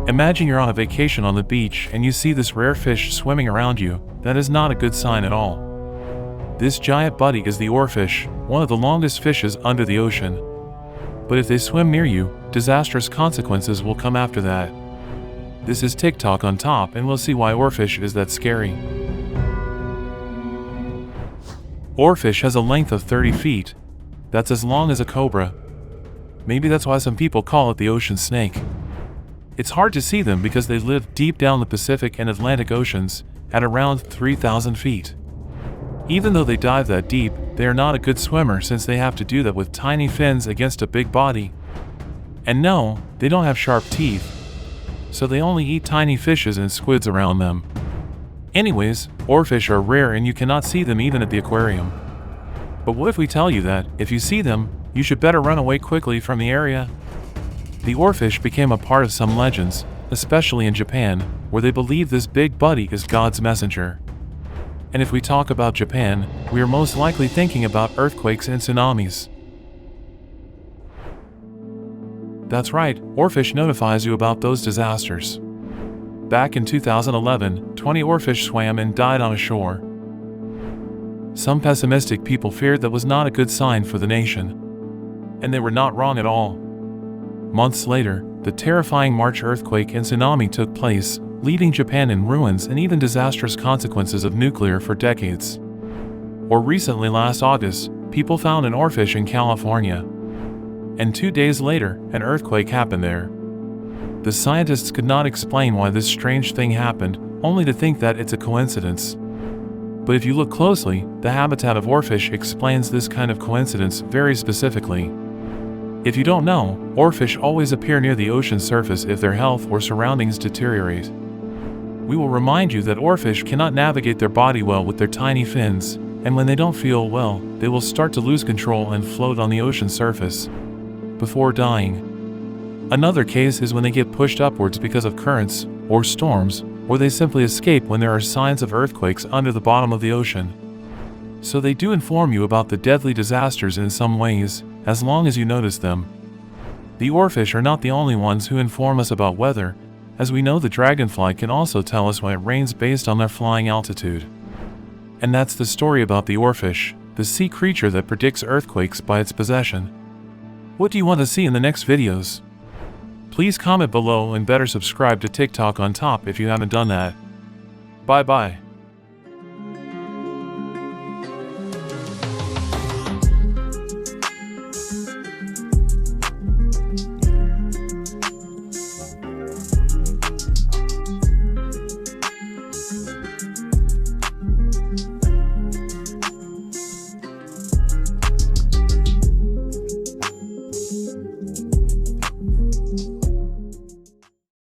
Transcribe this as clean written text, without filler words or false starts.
Imagine you're on a vacation on the beach and you see this rare fish swimming around you. That is not a good sign at all. This giant buddy is the oarfish, one of the longest fishes under the ocean. But if they swim near you, disastrous consequences will come after that. This is TikTok on top, and we'll see why oarfish is that scary. Oarfish has a length of 30 feet. That's as long as a cobra. Maybe that's why some people call it the ocean snake. It's hard to see them because they live deep down the Pacific and Atlantic Oceans, at around 3,000 feet. Even though they dive that deep, they are not a good swimmer since they have to do that with tiny fins against a big body. And no, they don't have sharp teeth, so they only eat tiny fishes and squids around them. Anyways, oarfish are rare and you cannot see them even at the aquarium. But what if we tell you that, if you see them, you should better run away quickly from the area? The oarfish became a part of some legends, especially in Japan, where they believe this big buddy is God's messenger. And if we talk about Japan, we are most likely thinking about earthquakes and tsunamis. That's right, oarfish notifies you about those disasters. Back in 2011, 20 oarfish swam and died on a shore. Some pessimistic people feared that was not a good sign for the nation. And they were not wrong at all. Months later, the terrifying March earthquake and tsunami took place, leaving Japan in ruins and even disastrous consequences of nuclear for decades. Or recently last August, people found an oarfish in California. And 2 days later, an earthquake happened there. The scientists could not explain why this strange thing happened, only to think that it's a coincidence. But if you look closely, the habitat of oarfish explains this kind of coincidence very specifically. If you don't know, oarfish always appear near the ocean surface if their health or surroundings deteriorate. We will remind you that oarfish cannot navigate their body well with their tiny fins, and when they don't feel well, they will start to lose control and float on the ocean surface before dying. Another case is when they get pushed upwards because of currents or storms, or they simply escape when there are signs of earthquakes under the bottom of the ocean. So they do inform you about the deadly disasters in some ways, as long as you notice them. The oarfish are not the only ones who inform us about weather, as we know the dragonfly can also tell us when it rains based on their flying altitude. And that's the story about the oarfish, the sea creature that predicts earthquakes by its possession. What do you want to see in the next videos? Please comment below and better subscribe to TikTok on top if you haven't done that. Bye bye.